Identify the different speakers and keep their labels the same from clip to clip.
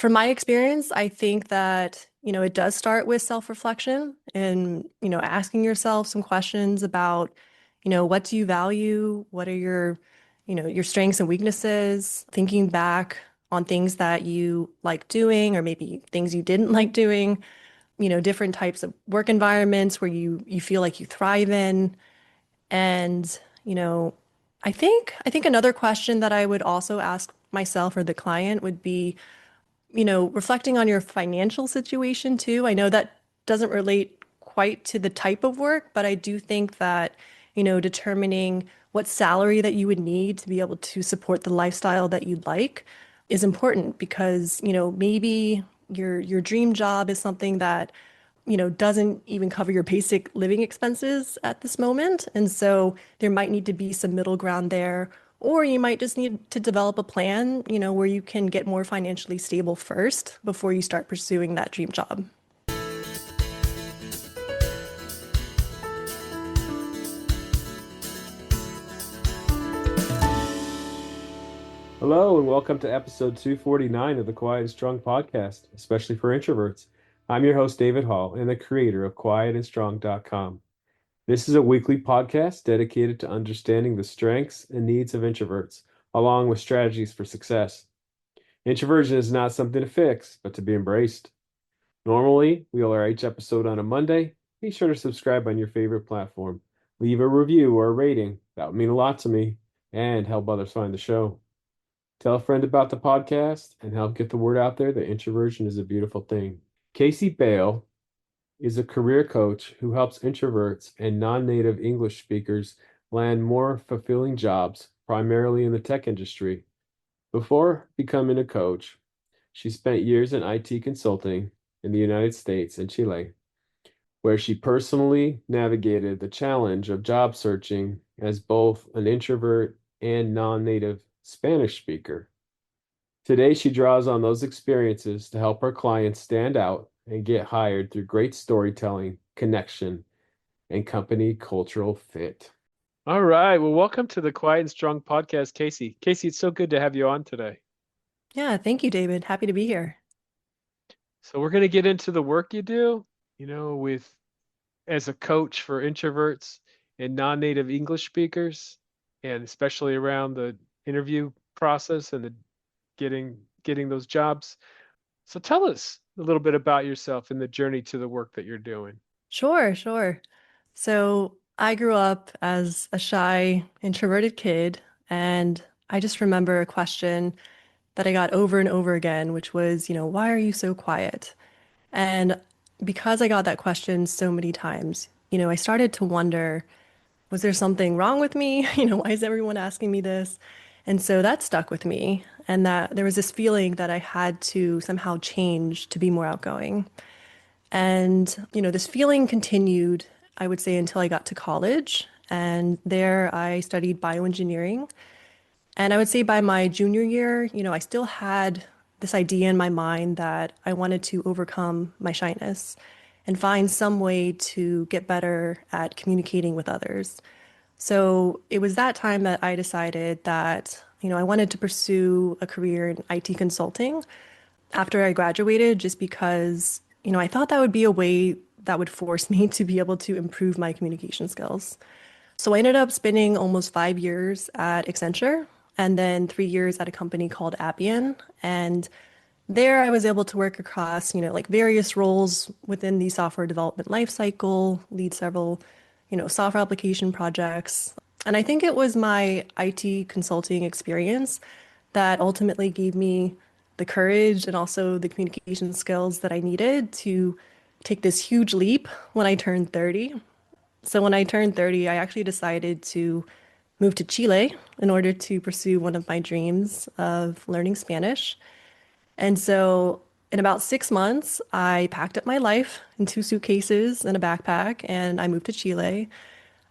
Speaker 1: From my experience, I think that, it does start with self-reflection and, asking yourself some questions about, what do you value? What are your strengths and weaknesses? Thinking back on things that you like doing or maybe things you didn't like doing, different types of work environments where you feel like you thrive in. And, you know, I think another question that I would also ask myself or the client would be, reflecting on your financial situation too. I know that doesn't relate quite to the type of work, but I do think that, determining what salary that you would need to be able to support the lifestyle that you'd like is important because, maybe your dream job is something that, doesn't even cover your basic living expenses at this moment. And so there might need to be some middle ground there. Or you might just need to develop a plan, where you can get more financially stable first before you start pursuing that dream job.
Speaker 2: Hello and welcome to episode 249 of the Quiet and Strong podcast, especially for introverts. I'm your host, David Hall, and the creator of quietandstrong.com. This is a weekly podcast dedicated to understanding the strengths and needs of introverts, along with strategies for success. Introversion is not something to fix, but to be embraced. Normally, we'll air each episode on a Monday. Be sure to subscribe on your favorite platform. Leave a review or a rating. That would mean a lot to me and help others find the show. Tell a friend about the podcast and help get the word out there that introversion is a beautiful thing. Kacie Bail is a career coach who helps introverts and non-native English speakers land more fulfilling jobs, primarily in the tech industry. Before becoming a coach, she spent years in IT consulting in the United States and Chile, where she personally navigated the challenge of job searching as both an introvert and non-native Spanish speaker. Today, she draws on those experiences to help her clients stand out and get hired through great storytelling, connection, and company cultural fit. All right. Well, welcome to the Quiet and Strong podcast, Kacie. Kacie, it's so good to have you on today.
Speaker 1: Yeah, thank you, David. Happy to be here.
Speaker 2: So we're going to get into the work you do, with as a coach for introverts and non-native English speakers, and especially around the interview process and the getting those jobs. So tell us a little bit about yourself and the journey to the work that you're doing.
Speaker 1: Sure, sure. So I grew up as a shy, introverted kid, and I just remember a question that I got over and over again, which was, why are you so quiet? And because I got that question so many times, I started to wonder, was there something wrong with me? Why is everyone asking me this? And so that stuck with me, and that there was this feeling that I had to somehow change to be more outgoing. And, this feeling continued, I would say, until I got to college. And there I studied bioengineering. And I would say by my junior year, I still had this idea in my mind that I wanted to overcome my shyness and find some way to get better at communicating with others. So it was that time that I decided that, I wanted to pursue a career in IT consulting after I graduated, just because, I thought that would be a way that would force me to be able to improve my communication skills. So I ended up spending almost 5 years at Accenture and then 3 years at a company called Appian. And there I was able to work across, like various roles within the software development lifecycle, lead several, software application projects. And I think it was my IT consulting experience that ultimately gave me the courage and also the communication skills that I needed to take this huge leap when I turned 30. So when I turned 30, I actually decided to move to Chile in order to pursue one of my dreams of learning Spanish. And so in about 6 months, I packed up my life in two suitcases and a backpack, and I moved to Chile.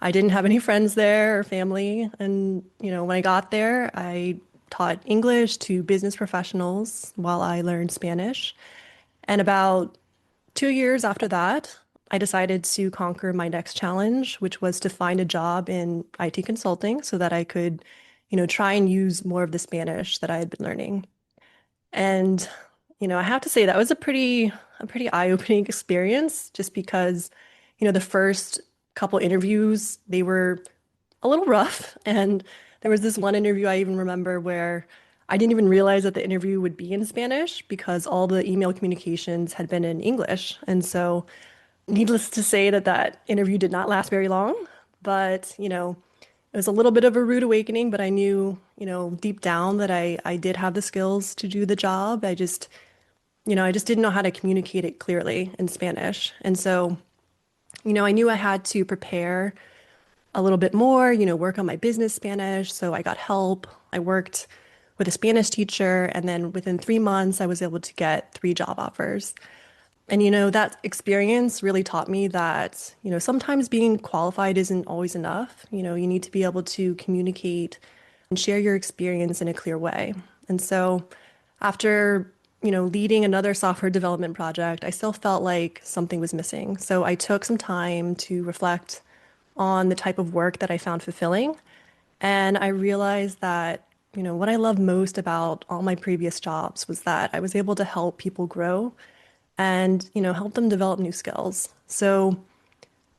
Speaker 1: I didn't have any friends there or family. And, when I got there, I taught English to business professionals while I learned Spanish. And about 2 years after that, I decided to conquer my next challenge, which was to find a job in IT consulting so that I could, try and use more of the Spanish that I had been learning. And, I have to say that was a pretty eye-opening experience just because, the first couple interviews, they were a little rough. And there was this one interview I even remember where I didn't even realize that the interview would be in Spanish because all the email communications had been in English. And so, needless to say that that interview did not last very long, but, it was a little bit of a rude awakening, but I knew, deep down that I did have the skills to do the job. I just didn't know how to communicate it clearly in Spanish. And so, I knew I had to prepare a little bit more, work on my business Spanish. So I got help. I worked with a Spanish teacher, and then within 3 months, I was able to get 3 job offers. And that experience really taught me that, sometimes being qualified isn't always enough. You need to be able to communicate and share your experience in a clear way. And so after, leading another software development project, I still felt like something was missing. So I took some time to reflect on the type of work that I found fulfilling. And I realized that, what I loved most about all my previous jobs was that I was able to help people grow and, help them develop new skills. So,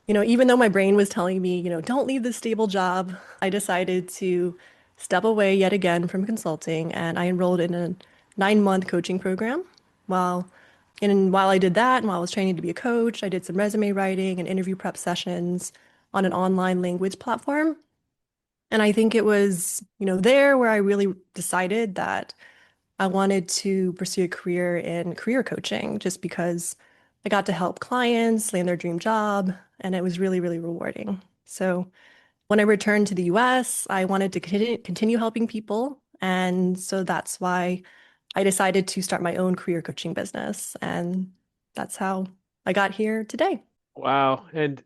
Speaker 1: even though my brain was telling me, don't leave this stable job, I decided to step away yet again from consulting and I enrolled in a 9-month coaching program. While while I did that and while I was training to be a coach, I did some resume writing and interview prep sessions on an online language platform. And I think it was, there where I really decided that I wanted to pursue a career in career coaching just because I got to help clients land their dream job, and it was really, really rewarding. So when I returned to the US, I wanted to continue helping people. And so that's why I decided to start my own career coaching business. And that's how I got here today.
Speaker 2: Wow. And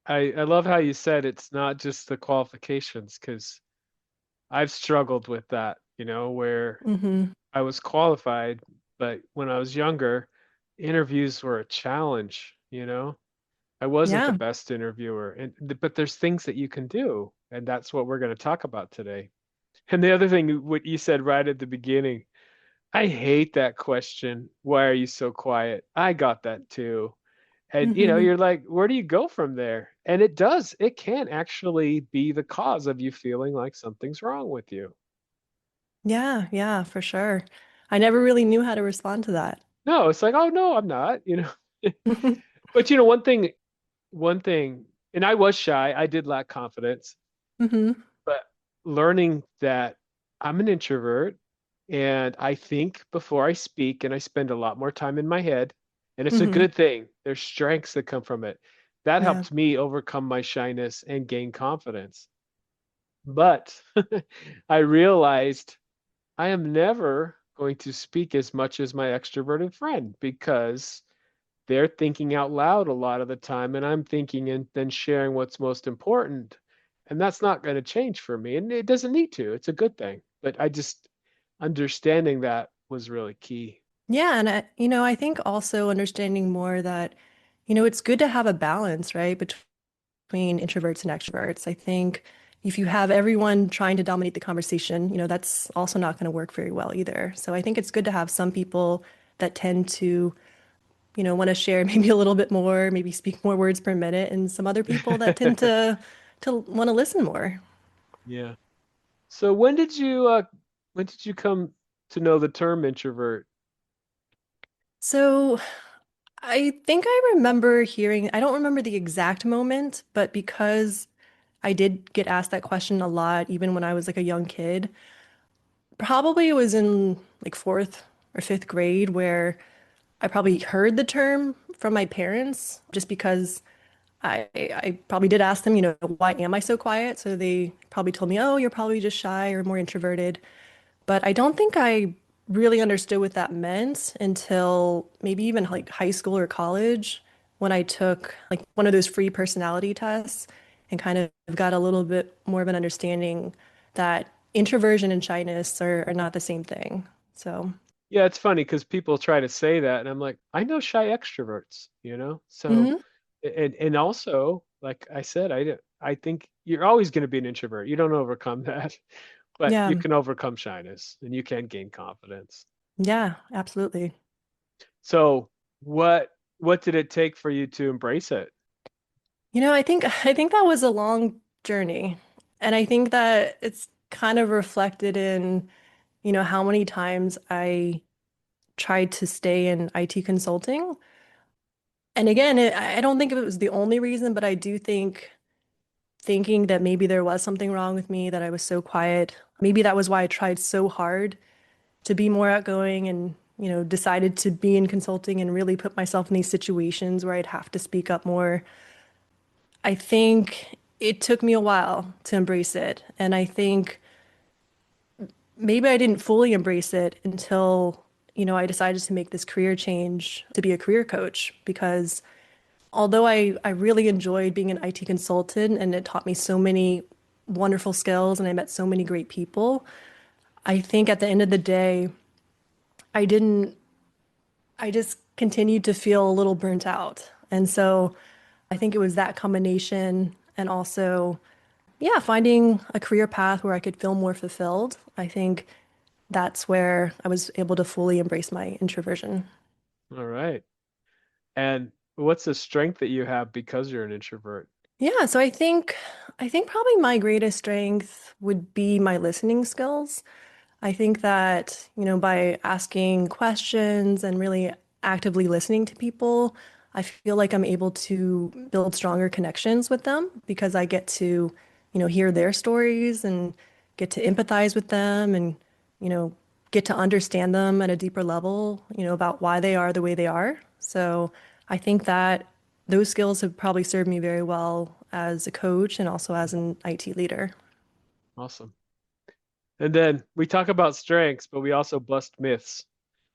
Speaker 2: I love how you said it's not just the qualifications, because I've struggled with that, where
Speaker 1: Hmm.
Speaker 2: I was qualified, but when I was younger, interviews were a challenge. I wasn't the
Speaker 1: Yeah.
Speaker 2: best interviewer, but there's things that you can do, and that's what we're going to talk about today. And the other thing, what you said right at the beginning, I hate that question. Why are you so quiet? I got that too. And
Speaker 1: Hmm.
Speaker 2: you're like, where do you go from there? And it can actually be the cause of you feeling like something's wrong with you.
Speaker 1: Yeah, yeah, for sure. I never really knew how to respond to that.
Speaker 2: No, it's like, oh no, I'm not. But one thing, and I was shy, I did lack confidence,
Speaker 1: Hmm.
Speaker 2: but learning that I'm an introvert and I think before I speak and I spend a lot more time in my head, and it's a
Speaker 1: Hmm.
Speaker 2: good thing. There's strengths that come from it. That
Speaker 1: Yeah.
Speaker 2: helped me overcome my shyness and gain confidence. But I realized I am never going to speak as much as my extroverted friend because they're thinking out loud a lot of the time, and I'm thinking and then sharing what's most important. And that's not going to change for me. And it doesn't need to. It's a good thing. But I just understanding that was really key.
Speaker 1: Yeah, and I think also understanding more that, it's good to have a balance, right, between introverts and extroverts. I think if you have everyone trying to dominate the conversation, that's also not going to work very well either. So I think it's good to have some people that tend to, want to share maybe a little bit more, maybe speak more words per minute, and some other people that tend to want to listen more.
Speaker 2: Yeah. So when did you come to know the term introvert?
Speaker 1: So I think I remember hearing, I don't remember the exact moment, but because I did get asked that question a lot, even when I was like a young kid. Probably it was in like fourth or fifth grade where I probably heard the term from my parents just because I probably did ask them, why am I so quiet? So they probably told me, oh, you're probably just shy or more introverted. But I don't think I really understood what that meant until maybe even like high school or college when I took like one of those free personality tests and kind of got a little bit more of an understanding that introversion and shyness are not the same thing. So,
Speaker 2: Yeah, it's funny because people try to say that, and I'm like, I know shy extroverts. So,
Speaker 1: mhm.
Speaker 2: and also, like I said, I think you're always going to be an introvert. You don't overcome that, but you
Speaker 1: Yeah,
Speaker 2: can overcome shyness and you can gain confidence.
Speaker 1: yeah, absolutely.
Speaker 2: So what did it take for you to embrace it?
Speaker 1: I think that was a long journey. And I think that it's kind of reflected in, how many times I tried to stay in IT consulting. And again, I don't think it was the only reason, but I do think thinking that maybe there was something wrong with me, that I was so quiet. Maybe that was why I tried so hard to be more outgoing and, decided to be in consulting and really put myself in these situations where I'd have to speak up more. I think it took me a while to embrace it. And I think maybe I didn't fully embrace it until, I decided to make this career change to be a career coach because although I really enjoyed being an IT consultant and it taught me so many wonderful skills and I met so many great people, I think at the end of the day, I didn't, I just continued to feel a little burnt out. And so I think it was that combination and also, yeah, finding a career path where I could feel more fulfilled. I think that's where I was able to fully embrace my introversion.
Speaker 2: All right. And what's the strength that you have because you're an introvert?
Speaker 1: Yeah, so I think probably my greatest strength would be my listening skills. I think that, by asking questions and really actively listening to people, I feel like I'm able to build stronger connections with them because I get to, hear their stories and get to empathize with them and, you know, get to understand them at a deeper level, about why they are the way they are. So I think that those skills have probably served me very well as a coach and also as an IT leader.
Speaker 2: Awesome. And then we talk about strengths, but we also bust myths.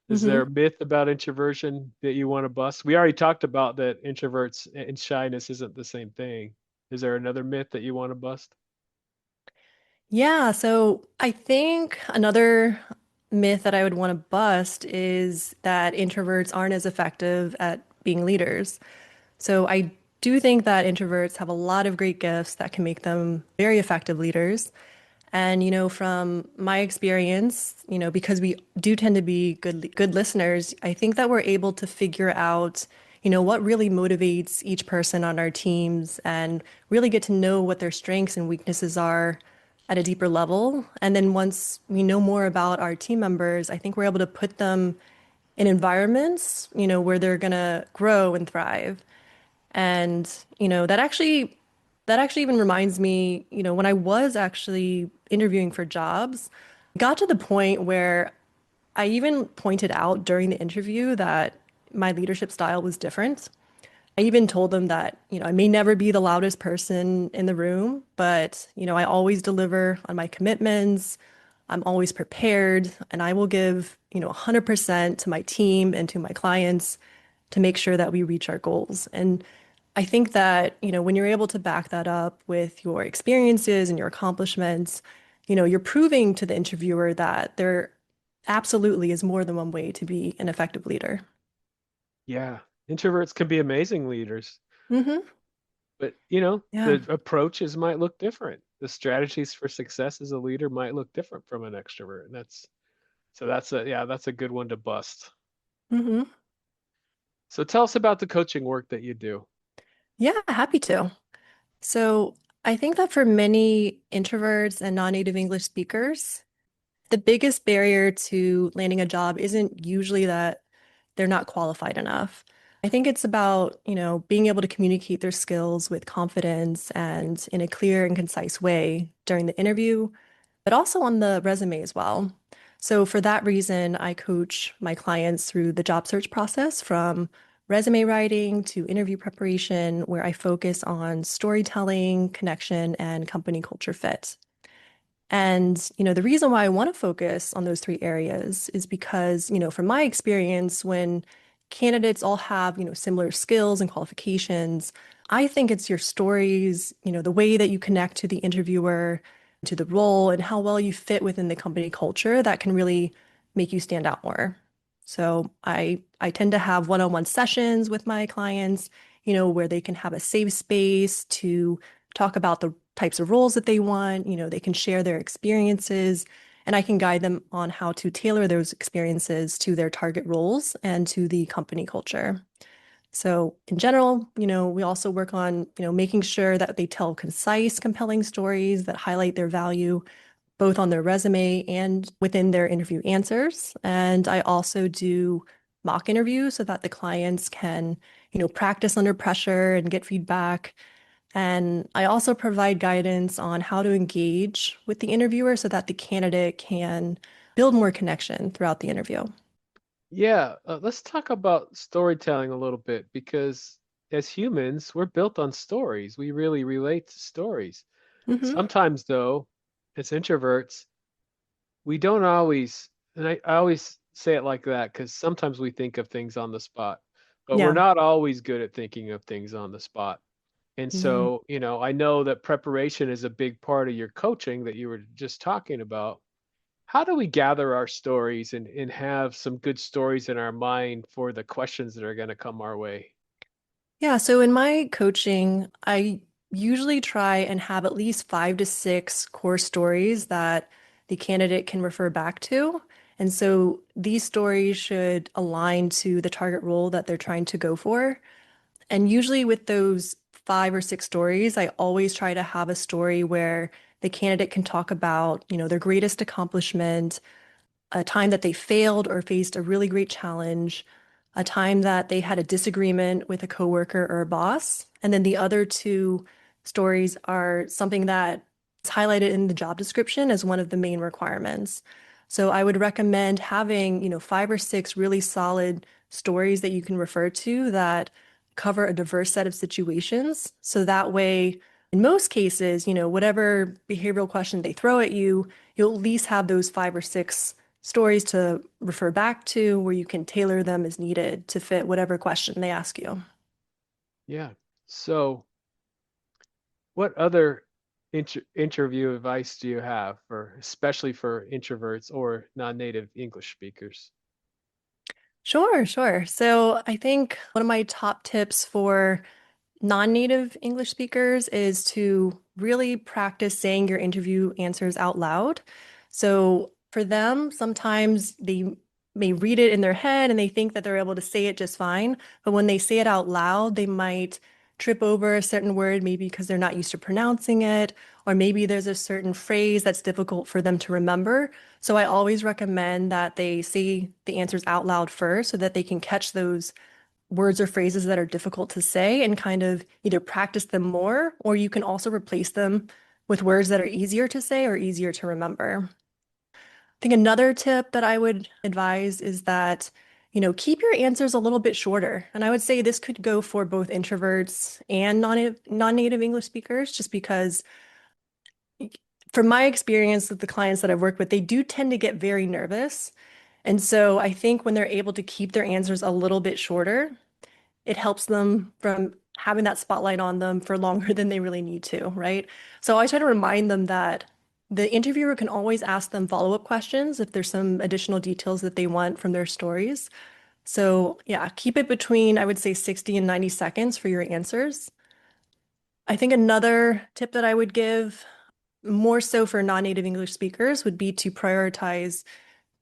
Speaker 2: Is there
Speaker 1: hmm
Speaker 2: a myth about introversion that you want to bust? We already talked about that introverts and shyness isn't the same thing. Is there another myth that you want to bust?
Speaker 1: Yeah, so I think another myth that I would want to bust is that introverts aren't as effective at being leaders. So I do think that introverts have a lot of great gifts that can make them very effective leaders. And, from my experience, because we do tend to be good listeners, I think that we're able to figure out, what really motivates each person on our teams and really get to know what their strengths and weaknesses are at a deeper level. And then once we know more about our team members, I think we're able to put them in environments, where they're gonna grow and thrive. And, that actually even reminds me, when I was actually interviewing for jobs, I got to the point where I even pointed out during the interview that my leadership style was different. I even told them that, I may never be the loudest person in the room, but, I always deliver on my commitments. I'm always prepared, and I will give, 100% to my team and to my clients to make sure that we reach our goals. And I think that, when you're able to back that up with your experiences and your accomplishments, you're proving to the interviewer that there absolutely is more than one way to be an effective leader.
Speaker 2: Yeah, introverts can be amazing leaders,
Speaker 1: hmm
Speaker 2: but
Speaker 1: Yeah.
Speaker 2: the approaches might look different. The strategies for success as a leader might look different from an extrovert. And that's a good one to bust.
Speaker 1: hmm
Speaker 2: So tell us about the coaching work that you do.
Speaker 1: Yeah, happy to. So I think that for many introverts and non-native English speakers, the biggest barrier to landing a job isn't usually that they're not qualified enough. I think it's about, being able to communicate their skills with confidence and in a clear and concise way during the interview, but also on the resume as well. So for that reason, I coach my clients through the job search process from resume writing to interview preparation, where I focus on storytelling, connection, and company culture fit. And, the reason why I want to focus on those three areas is because, from my experience, when candidates all have, similar skills and qualifications, I think it's your stories, the way that you connect to the interviewer, to the role, and how well you fit within the company culture that can really make you stand out more. So I tend to have one-on-one sessions with my clients, where they can have a safe space to talk about the types of roles that they want. They can share their experiences and I can guide them on how to tailor those experiences to their target roles and to the company culture. So in general, we also work on, making sure that they tell concise, compelling stories that highlight their value, both on their resume and within their interview answers. And I also do mock interviews so that the clients can, practice under pressure and get feedback. And I also provide guidance on how to engage with the interviewer so that the candidate can build more connection throughout the interview.
Speaker 3: Yeah, let's talk about storytelling a little bit because as humans, we're built on stories. We really relate to stories.
Speaker 1: Hmm.
Speaker 3: Sometimes, though, as introverts, we don't always, and I always say it like that because sometimes we think of things on the spot, but we're
Speaker 1: Yeah.
Speaker 3: not always good at thinking of things on the spot. And
Speaker 1: Mhm.
Speaker 3: so, I know that preparation is a big part of your coaching that you were just talking about. How do we gather our stories and have some good stories in our mind for the questions that are going to come our way?
Speaker 1: Yeah, so in my coaching, I usually try and have at least 5 to 6 core stories that the candidate can refer back to. And so these stories should align to the target role that they're trying to go for. And usually with those 5 or 6 stories, I always try to have a story where the candidate can talk about, their greatest accomplishment, a time that they failed or faced a really great challenge, a time that they had a disagreement with a coworker or a boss. And then the other two stories are something that is highlighted in the job description as one of the main requirements. So I would recommend having, 5 or 6 really solid stories that you can refer to that cover a diverse set of situations. So that way, in most cases, whatever behavioral question they throw at you, you'll at least have those 5 or 6 stories to refer back to where you can tailor them as needed to fit whatever question they ask you.
Speaker 3: Yeah. So, what other interview advice do you have for, especially for introverts or non-native English speakers?
Speaker 1: Sure, sure. So I think one of my top tips for non-native English speakers is to really practice saying your interview answers out loud. So for them, sometimes they may read it in their head and they think that they're able to say it just fine. But when they say it out loud, they might trip over a certain word, maybe because they're not used to pronouncing it, or maybe there's a certain phrase that's difficult for them to remember. So I always recommend that they say the answers out loud first so that they can catch those words or phrases that are difficult to say and kind of either practice them more, or you can also replace them with words that are easier to say or easier to remember. I think another tip that I would advise is that, keep your answers a little bit shorter. And I would say this could go for both introverts and non-native English speakers, just because from my experience with the clients that I've worked with, they do tend to get very nervous. And so I think when they're able to keep their answers a little bit shorter, it helps them from having that spotlight on them for longer than they really need to, right? So I try to remind them that the interviewer can always ask them follow-up questions if there's some additional details that they want from their stories. So yeah, keep it between, I would say 60 and 90 seconds for your answers. I think another tip that I would give, more so for non-native English speakers, would be to prioritize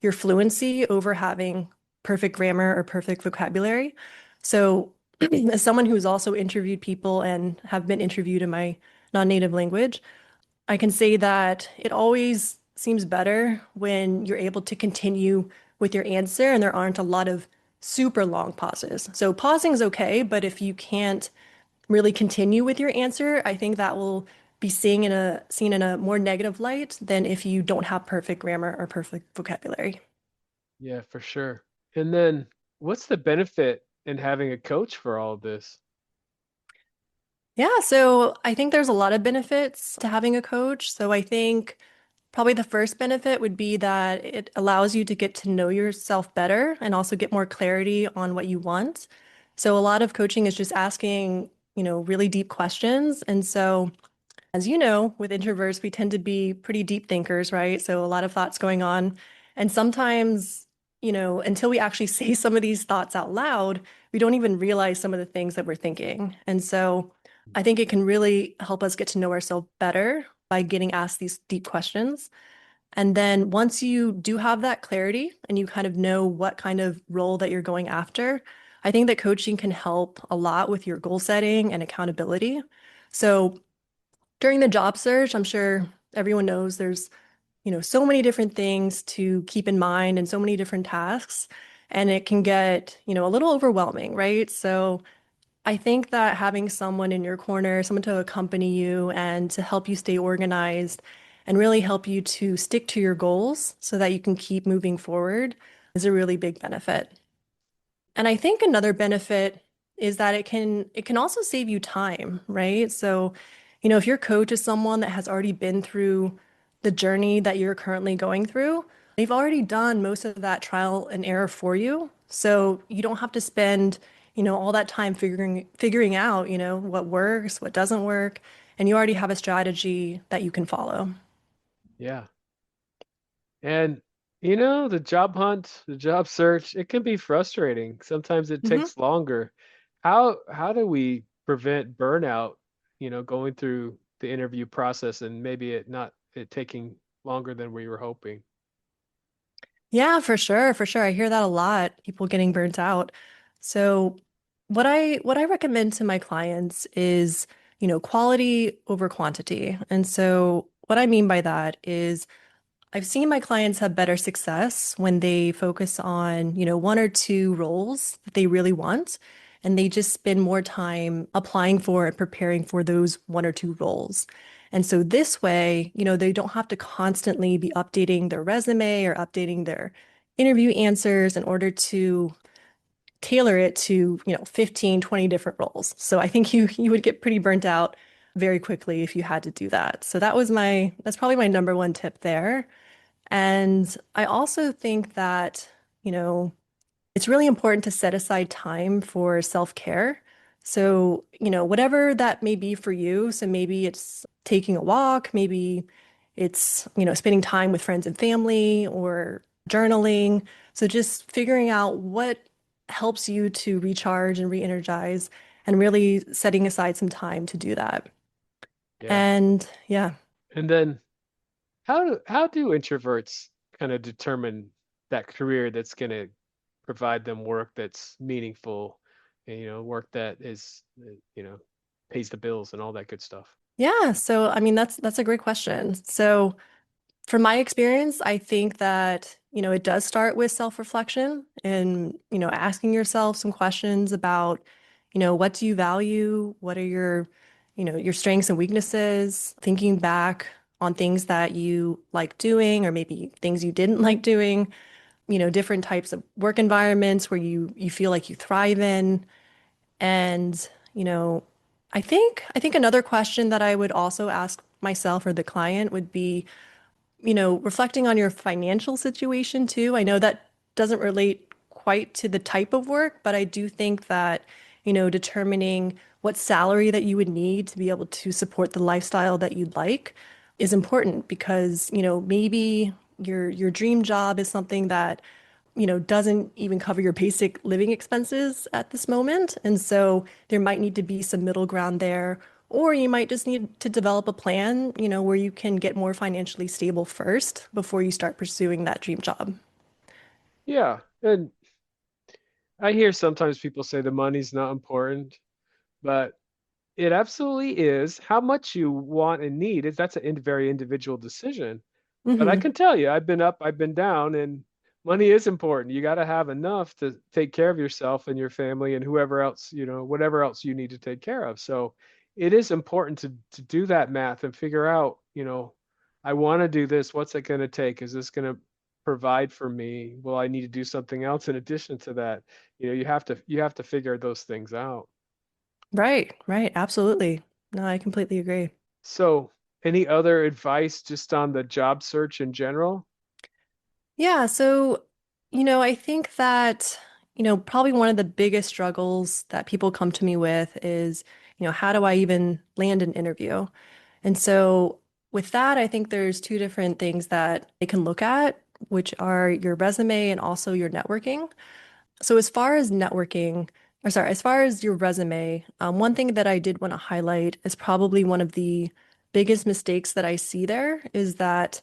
Speaker 1: your fluency over having perfect grammar or perfect vocabulary. So, as someone who's also interviewed people and have been interviewed in my non-native language, I can say that it always seems better when you're able to continue with your answer and there aren't a lot of super long pauses. So, pausing is okay, but if you can't really continue with your answer, I think that will be seen in a more negative light than if you don't have perfect grammar or perfect vocabulary.
Speaker 3: Yeah, for sure. And then, what's the benefit in having a coach for all of this?
Speaker 1: Yeah, so I think there's a lot of benefits to having a coach. So I think probably the first benefit would be that it allows you to get to know yourself better and also get more clarity on what you want. So a lot of coaching is just asking, really deep questions. And so as you know, with introverts, we tend to be pretty deep thinkers, right? So a lot of thoughts going on. And sometimes, until we actually say some of these thoughts out loud, we don't even realize some of the things that we're thinking. And so I think it can really help us get to know ourselves better by getting asked these deep questions. And then once you do have that clarity and you kind of know what kind of role that you're going after, I think that coaching can help a lot with your goal setting and accountability. So during the job search, I'm sure everyone knows there's, so many different things to keep in mind and so many different tasks, and it can get, a little overwhelming, right? So I think that having someone in your corner, someone to accompany you and to help you stay organized and really help you to stick to your goals so that you can keep moving forward is a really big benefit. And I think another benefit is that it can also save you time, right? So, if your coach is someone that has already been through the journey that you're currently going through, they've already done most of that trial and error for you. So you don't have to spend, all that time figuring out, what works, what doesn't work, and you already have a strategy that you can follow.
Speaker 3: Yeah. And the job hunt, the job search, it can be frustrating. Sometimes it
Speaker 1: Mhm.
Speaker 3: takes longer. How do we prevent burnout, going through the interview process and maybe it taking longer than we were hoping?
Speaker 1: Yeah, for sure, for sure. I hear that a lot, people getting burnt out. So what I recommend to my clients is, quality over quantity. And so what I mean by that is I've seen my clients have better success when they focus on, one or two roles that they really want, and they just spend more time applying for and preparing for those one or two roles. And so this way, they don't have to constantly be updating their resume or updating their interview answers in order to tailor it to, 15, 20 different roles. So I think you would get pretty burnt out very quickly if you had to do that. So that's probably my number one tip there. And I also think that, you know, it's really important to set aside time for self-care. So, whatever that may be for you. So maybe it's taking a walk, maybe it's, spending time with friends and family or journaling. So just figuring out what helps you to recharge and re-energize and really setting aside some time to do that.
Speaker 3: Yeah.
Speaker 1: And yeah.
Speaker 3: And then how do introverts kind of determine that career that's going to provide them work that's meaningful, and, work that is, pays the bills and all that good stuff?
Speaker 1: Yeah, so I mean that's a great question. So from my experience, I think that, it does start with self-reflection and, asking yourself some questions about, what do you value? What are your strengths and weaknesses? Thinking back on things that you like doing or maybe things you didn't like doing, different types of work environments where you feel like you thrive in. And, I think another question that I would also ask myself or the client would be, reflecting on your financial situation too. I know that doesn't relate quite to the type of work, but I do think that, determining what salary that you would need to be able to support the lifestyle that you'd like is important because, maybe your dream job is something that, doesn't even cover your basic living expenses at this moment. And so there might need to be some middle ground there. Or you might just need to develop a plan, where you can get more financially stable first before you start pursuing that dream job.
Speaker 3: Yeah. And I hear sometimes people say the money's not important, but it absolutely is. How much you want and need is that's a very individual decision. But I
Speaker 1: Hmm.
Speaker 3: can tell you, I've been up, I've been down, and money is important. You got to have enough to take care of yourself and your family and whoever else, whatever else you need to take care of. So it is important to do that math and figure out, I want to do this. What's it going to take? Is this going to provide for me? Will I need to do something else in addition to that? You have to figure those things out.
Speaker 1: Right, right, absolutely. No, I completely agree.
Speaker 3: So, any other advice just on the job search in general?
Speaker 1: Yeah, so, I think that, probably one of the biggest struggles that people come to me with is, how do I even land an interview? And so with that, I think there's two different things that they can look at, which are your resume and also your networking. So as far as networking, or sorry, as far as your resume, one thing that I did want to highlight is probably one of the biggest mistakes that I see there is that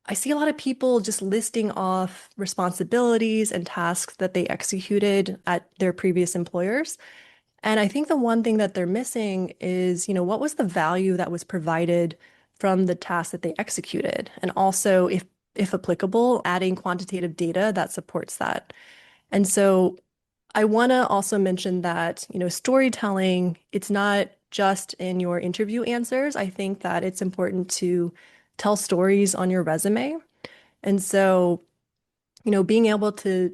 Speaker 1: I see a lot of people just listing off responsibilities and tasks that they executed at their previous employers. And I think the one thing that they're missing is, what was the value that was provided from the task that they executed? And also, if applicable, adding quantitative data that supports that. And so I want to also mention that, storytelling, it's not just in your interview answers. I think that it's important to tell stories on your resume. And so, being able to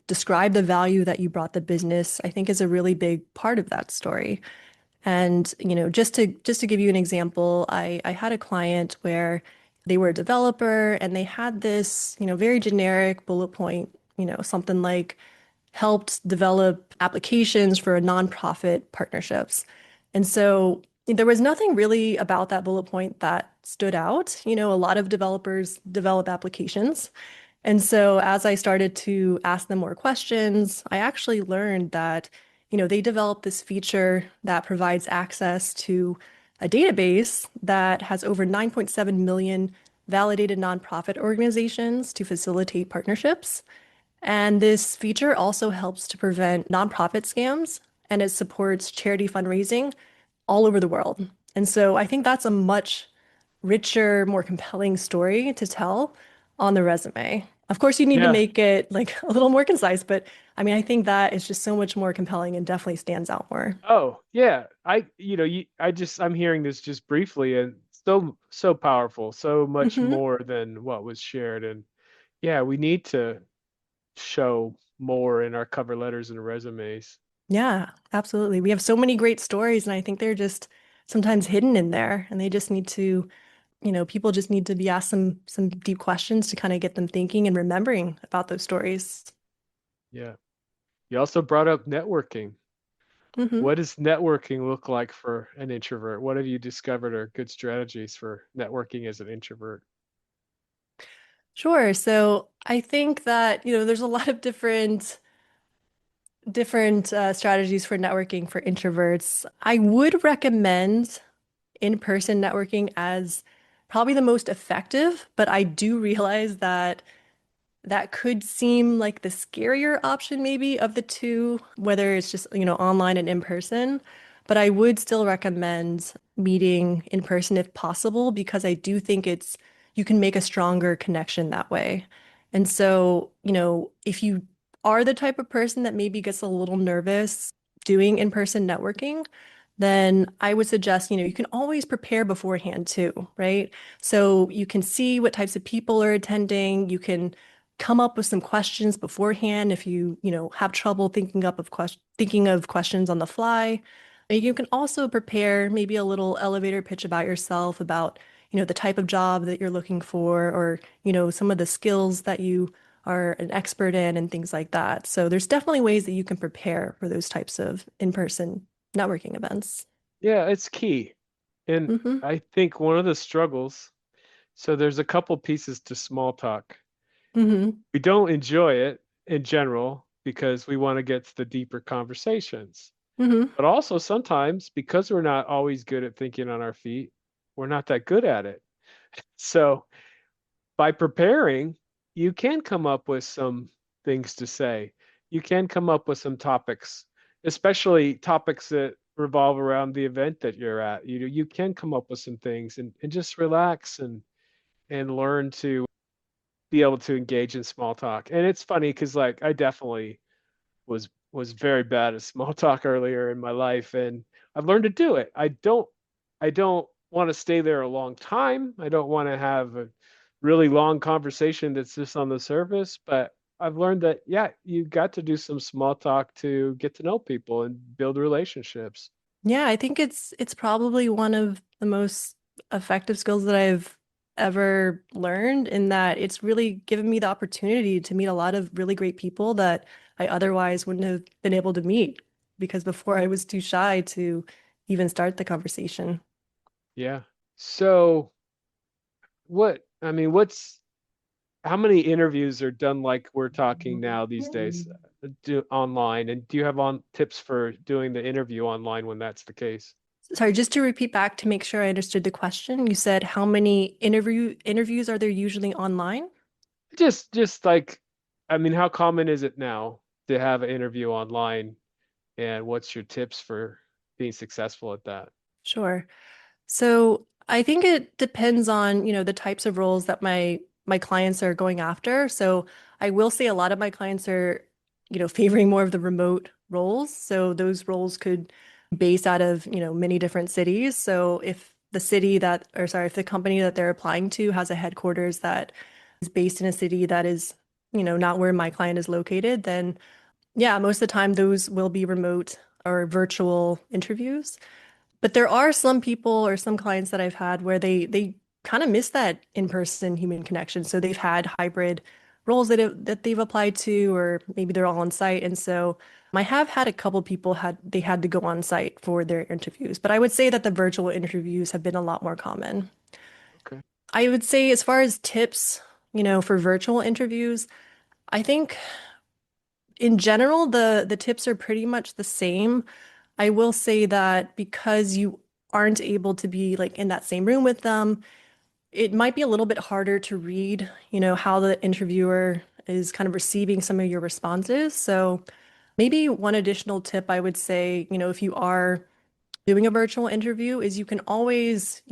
Speaker 1: describe the value that you brought the business, I think is a really big part of that story. And, just to give you an example, I had a client where they were a developer and they had this, very generic bullet point, something like helped develop applications for nonprofit partnerships. And so there was nothing really about that bullet point that stood out. A lot of developers develop applications. And so as I started to ask them more questions, I actually learned that, they developed this feature that provides access to a database that has over 9.7 million validated nonprofit organizations to facilitate partnerships. And this feature also helps to prevent nonprofit scams and it supports charity fundraising all over the world. And so I think that's a much richer, more compelling story to tell on the resume. Of course, you need to
Speaker 3: Yeah.
Speaker 1: make it like a little more concise, but I mean, I think that is just so much more compelling and definitely stands out more.
Speaker 3: Oh, yeah. I'm hearing this just briefly and so powerful, so much
Speaker 1: Hmm.
Speaker 3: more than what was shared. And yeah, we need to show more in our cover letters and resumes.
Speaker 1: Yeah, absolutely. We have so many great stories, and I think they're just sometimes hidden in there, and they just need to, people just need to be asked some deep questions to kind of get them thinking and remembering about those stories.
Speaker 3: Yeah. You also brought up networking.
Speaker 1: Hmm.
Speaker 3: What does networking look like for an introvert? What have you discovered are good strategies for networking as an introvert?
Speaker 1: Sure. So I think that, there's a lot of different strategies for networking for introverts. I would recommend in-person networking as probably the most effective, but I do realize that that could seem like the scarier option maybe of the two, whether it's just, online and in person. But I would still recommend meeting in person if possible, because I do think you can make a stronger connection that way. And so, if you are the type of person that maybe gets a little nervous doing in-person networking, then I would suggest, you can always prepare beforehand too, right? So you can see what types of people are attending. You can come up with some questions beforehand if you have trouble thinking of questions on the fly. And you can also prepare maybe a little elevator pitch about yourself, about, the type of job that you're looking for, or, some of the skills that you are an expert in and things like that. So there's definitely ways that you can prepare for those types of in-person networking events.
Speaker 3: Yeah, it's key. And
Speaker 1: Hmm.
Speaker 3: I think one of the struggles, so there's a couple pieces to small talk.
Speaker 1: Hmm.
Speaker 3: We don't enjoy it in general because we want to get to the deeper conversations.
Speaker 1: Hmm.
Speaker 3: But also sometimes because we're not always good at thinking on our feet, we're not that good at it. So by preparing, you can come up with some things to say. You can come up with some topics, especially topics that revolve around the event that you're at. You can come up with some things and just relax and learn to be able to engage in small talk. And it's funny because like I definitely was very bad at small talk earlier in my life and I've learned to do it. I don't want to stay there a long time. I don't want to have a really long conversation that's just on the surface, but I've learned that yeah, you got to do some small talk to get to know people and build relationships.
Speaker 1: Yeah, I think it's probably one of the most effective skills that I've ever learned, in that it's really given me the opportunity to meet a lot of really great people that I otherwise wouldn't have been able to meet, because before I was too shy to even start the conversation.
Speaker 3: Yeah. So I mean, how many interviews are done like we're talking now these days online? And do you have on tips for doing the interview online when that's the case?
Speaker 1: Sorry, just to repeat back to make sure I understood the question. You said how many interviews are there usually online?
Speaker 3: Just like, I mean, how common is it now to have an interview online, and what's your tips for being successful at that?
Speaker 1: Sure. So I think it depends on, the types of roles that my clients are going after. So I will say a lot of my clients are, favoring more of the remote roles. So those roles could be based out of, many different cities. So if the city that, or sorry, if the company that they're applying to has a headquarters that is based in a city that is, not where my client is located, then yeah, most of the time those will be remote or virtual interviews. But there are some people or some clients that I've had where they kind of miss that in-person human connection. So they've had hybrid roles that they've applied to, or maybe they're all on site. And so I have had a couple people had to go on site for their interviews. But I would say that the virtual interviews have been a lot more common.
Speaker 3: Okay.
Speaker 1: I would say as far as tips, for virtual interviews, I think in general the tips are pretty much the same. I will say that because you aren't able to be like in that same room with them, it might be a little bit harder to read, how the interviewer is kind of receiving some of your responses. So maybe one additional tip I would say, if you are doing a virtual interview is you can always,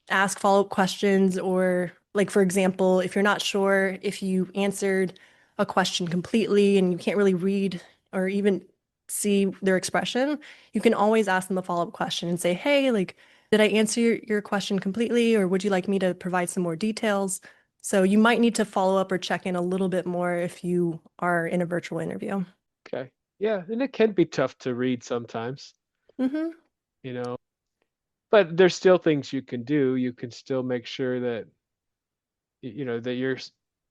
Speaker 1: ask follow-up questions or like for example, if you're not sure if you answered a question completely and you can't really read or even see their expression, you can always ask them a follow-up question and say, "Hey, like did I answer your question completely or would you like me to provide some more details?" So you might need to follow up or check in a little bit more if you are in a virtual interview.
Speaker 3: Okay. Yeah, and it can be tough to read sometimes,
Speaker 1: Hmm.
Speaker 3: you know, but there's still things you can do. You can still make sure that that you're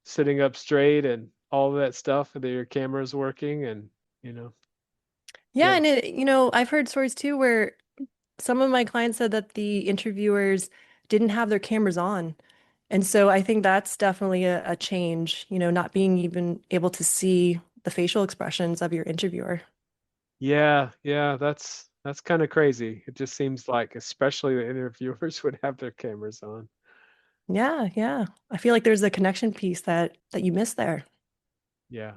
Speaker 3: sitting up straight and all of that stuff, and that your camera's working, and you know,
Speaker 1: Yeah,
Speaker 3: yeah.
Speaker 1: and I've heard stories too where some of my clients said that the interviewers didn't have their cameras on. And so I think that's definitely a change, not being even able to see the facial expressions of your interviewer.
Speaker 3: Yeah, that's kind of crazy. It just seems like especially the interviewers would have their cameras on.
Speaker 1: Yeah, yeah. I feel like there's a connection piece that you miss there.
Speaker 3: Yeah.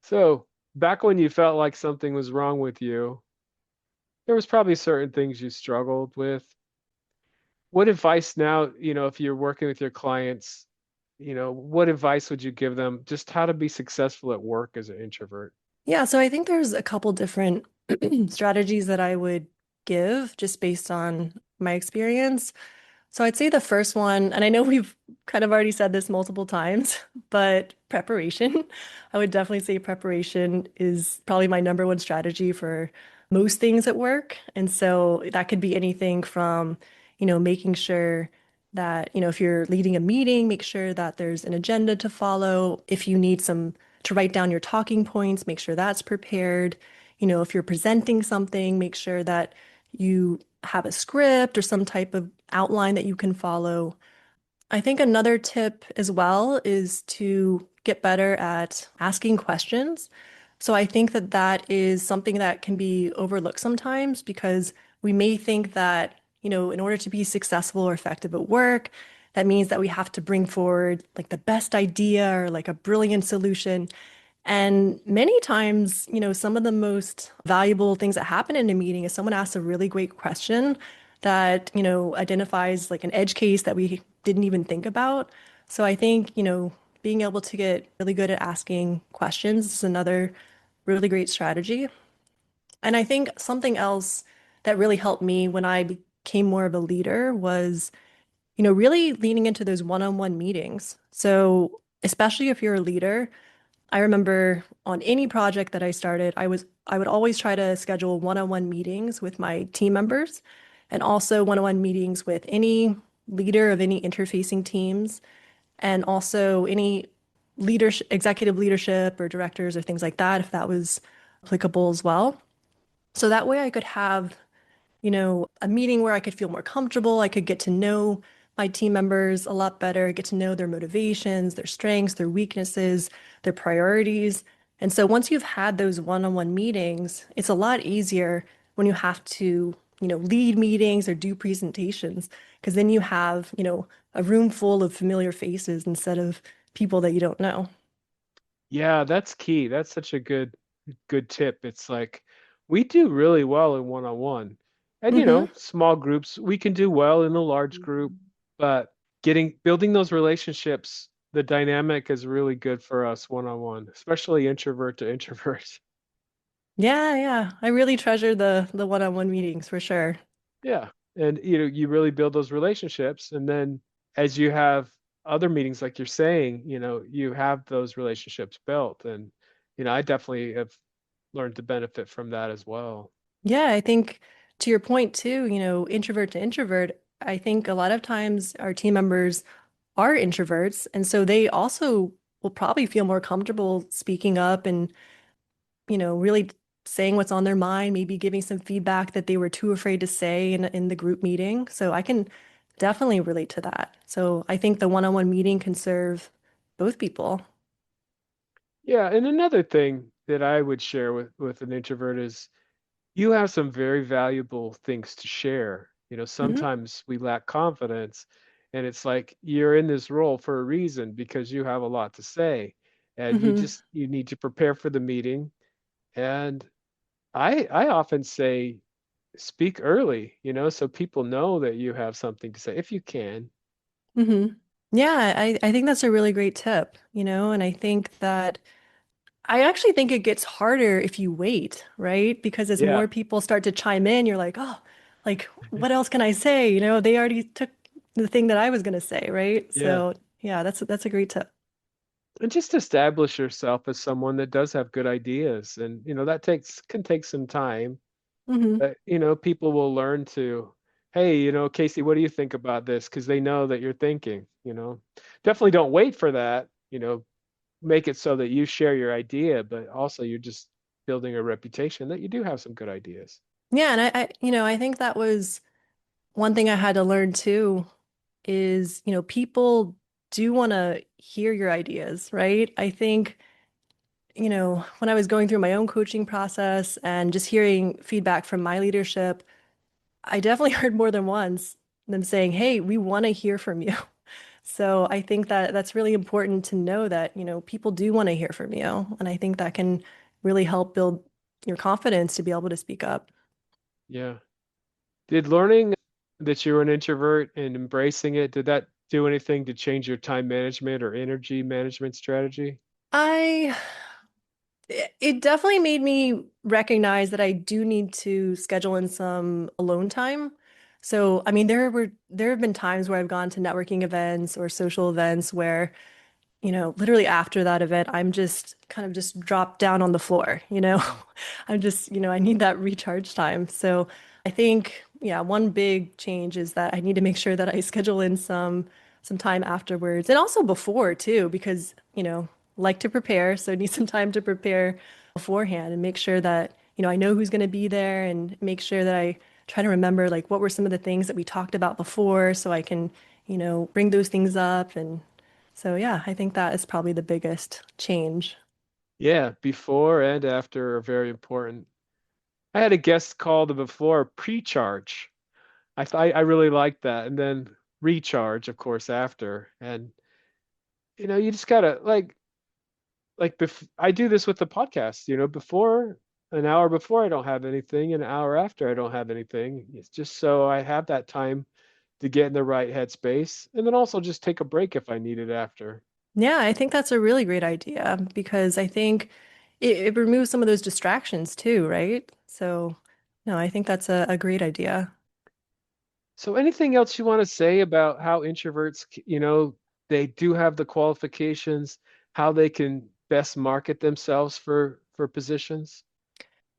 Speaker 3: So, back when you felt like something was wrong with you, there was probably certain things you struggled with. What advice now, if you're working with your clients, what advice would you give them just how to be successful at work as an introvert?
Speaker 1: Yeah, so I think there's a couple different strategies that I would give just based on my experience. So I'd say the first one, and I know we've kind of already said this multiple times, but preparation. I would definitely say preparation is probably my number one strategy for most things at work. And so that could be anything from, making sure that, if you're leading a meeting, make sure that there's an agenda to follow. If you need some to write down your talking points, make sure that's prepared. If you're presenting something, make sure that you have a script or some type of outline that you can follow. I think another tip as well is to get better at asking questions. So I think that that is something that can be overlooked sometimes because we may think that, in order to be successful or effective at work, that means that we have to bring forward like the best idea or like a brilliant solution. And many times, some of the most valuable things that happen in a meeting is someone asks a really great question that, identifies like an edge case that we didn't even think about. So I think, being able to get really good at asking questions is another really great strategy. And I think something else that really helped me when I became more of a leader was, really leaning into those one-on-one meetings. So especially if you're a leader, I remember on any project that I started, I would always try to schedule one-on-one meetings with my team members and also one-on-one meetings with any leader of any interfacing teams and also any leadership, executive leadership or directors or things like that, if that was applicable as well. So that way I could have, a meeting where I could feel more comfortable. I could get to know my team members a lot better, get to know their motivations, their strengths, their weaknesses, their priorities. And so once you've had those one-on-one meetings, it's a lot easier when you have to, lead meetings or do presentations, because then you have, a room full of familiar faces instead of people that you don't know.
Speaker 3: Yeah, that's key. That's such a good tip. It's like we do really well in one-on-one. And
Speaker 1: Mm-hmm.
Speaker 3: small groups, we can do well in a large group, but building those relationships, the dynamic is really good for us one-on-one, especially introvert to introvert.
Speaker 1: Yeah, yeah. I really treasure the one-on-one meetings for sure.
Speaker 3: Yeah. And you really build those relationships. And then as you have other meetings, like you're saying, you have those relationships built. And, I definitely have learned to benefit from that as well.
Speaker 1: Yeah, I think to your point too, introvert to introvert, I think a lot of times our team members are introverts, and so they also will probably feel more comfortable speaking up and, really saying what's on their mind, maybe giving some feedback that they were too afraid to say in the group meeting. So I can definitely relate to that. So I think the one-on-one meeting can serve both people.
Speaker 3: Yeah. And another thing that I would share with an introvert is you have some very valuable things to share.
Speaker 1: Hmm.
Speaker 3: Sometimes we lack confidence, and it's like you're in this role for a reason because you have a lot to say, and
Speaker 1: Hmm.
Speaker 3: you need to prepare for the meeting. And I often say speak early, so people know that you have something to say if you can.
Speaker 1: Hmm. Yeah, I think that's a really great tip, and I think that I actually think it gets harder if you wait, right? Because as
Speaker 3: Yeah.
Speaker 1: more people start to chime in, you're like, oh, like, what else can I say? They already took the thing that I was going to say, right?
Speaker 3: Yeah.
Speaker 1: So, yeah, that's a great tip.
Speaker 3: And just establish yourself as someone that does have good ideas. And, that can take some time.
Speaker 1: Hmm.
Speaker 3: But, people will learn to, hey, Casey, what do you think about this? Because they know that you're thinking. Definitely don't wait for that, make it so that you share your idea, but also you're just building a reputation that you do have some good ideas.
Speaker 1: Yeah, and I think that was one thing I had to learn too is, people do want to hear your ideas, right? I think, when I was going through my own coaching process and just hearing feedback from my leadership, I definitely heard more than once them saying, "Hey, we want to hear from you." So I think that that's really important to know that, people do want to hear from you. And I think that can really help build your confidence to be able to speak up.
Speaker 3: Yeah. Did learning that you're an introvert and embracing it, did that do anything to change your time management or energy management strategy?
Speaker 1: I it definitely made me recognize that I do need to schedule in some alone time. So, I mean, there have been times where I've gone to networking events or social events where literally after that event, I'm just kind of just dropped down on the floor.
Speaker 3: Mm.
Speaker 1: I'm just, I need that recharge time. So I think, yeah, one big change is that I need to make sure that I schedule in some time afterwards and also before too, because, like to prepare, so need some time to prepare beforehand and make sure that, I know who's going to be there and make sure that I try to remember like what were some of the things that we talked about before so I can, bring those things up and so yeah, I think that is probably the biggest change.
Speaker 3: Yeah, before and after are very important. I had a guest call the before pre-charge. I really liked that. And then recharge, of course, after. And you just gotta I do this with the podcast, before an hour before I don't have anything, an hour after I don't have anything. It's just so I have that time to get in the right headspace, and then also just take a break if I need it after.
Speaker 1: Yeah, I think that's a really great idea because I think it removes some of those distractions too, right? So, no, I think that's a great idea.
Speaker 3: So anything else you want to say about how introverts, they do have the qualifications, how they can best market themselves for positions?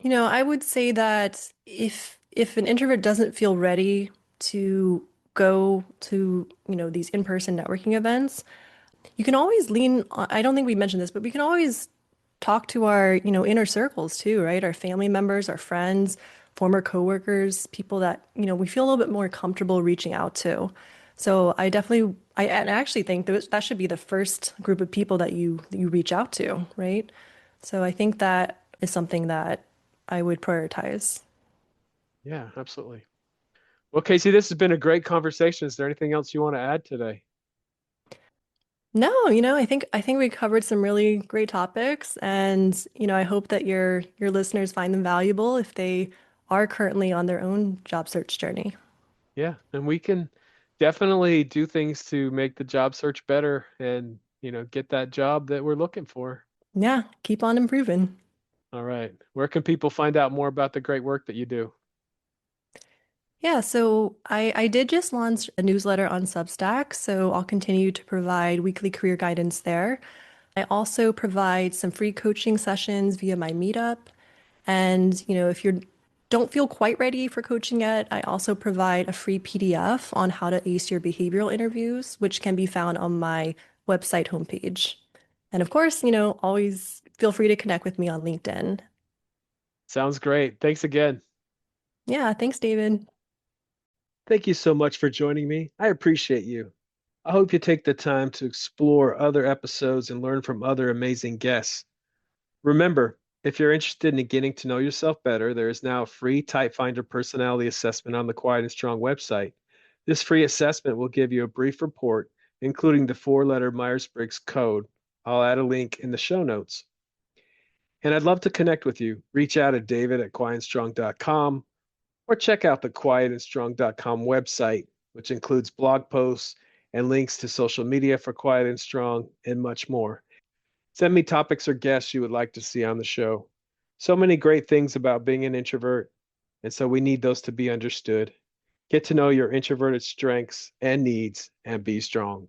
Speaker 1: I would say that if an introvert doesn't feel ready to go to, these in-person networking events, you can always lean on, I don't think we mentioned this, but we can always talk to our, inner circles too, right? Our family members, our friends, former coworkers, people that, we feel a little bit more comfortable reaching out to. So I actually think that should be the first group of people that you reach out to, right? So I think that is something that I would prioritize.
Speaker 3: Yeah, absolutely. Well, Casey, this has been a great conversation. Is there anything else you want to add today?
Speaker 1: No, I think we covered some really great topics, and I hope that your listeners find them valuable if they are currently on their own job search journey.
Speaker 3: Yeah, and we can definitely do things to make the job search better and, get that job that we're looking for.
Speaker 1: Yeah, keep on improving.
Speaker 3: All right. Where can people find out more about the great work that you do?
Speaker 1: Yeah, so I did just launch a newsletter on Substack, so I'll continue to provide weekly career guidance there. I also provide some free coaching sessions via my meetup. And, if you don't feel quite ready for coaching yet, I also provide a free PDF on how to ace your behavioral interviews, which can be found on my website homepage. And of course, always feel free to connect with me on LinkedIn.
Speaker 3: Sounds great. Thanks again.
Speaker 1: Yeah, thanks, David.
Speaker 3: Thank you so much for joining me. I appreciate you. I hope you take the time to explore other episodes and learn from other amazing guests. Remember, if you're interested in getting to know yourself better, there is now a free Type Finder personality assessment on the Quiet and Strong website. This free assessment will give you a brief report, including the four-letter Myers-Briggs code. I'll add a link in the show notes. And I'd love to connect with you. Reach out at david@quietandstrong.com or check out the quietandstrong.com website, which includes blog posts and links to social media for Quiet and Strong and much more. Send me topics or guests you would like to see on the show. So many great things about being an introvert, and so we need those to be understood. Get to know your introverted strengths and needs and be strong.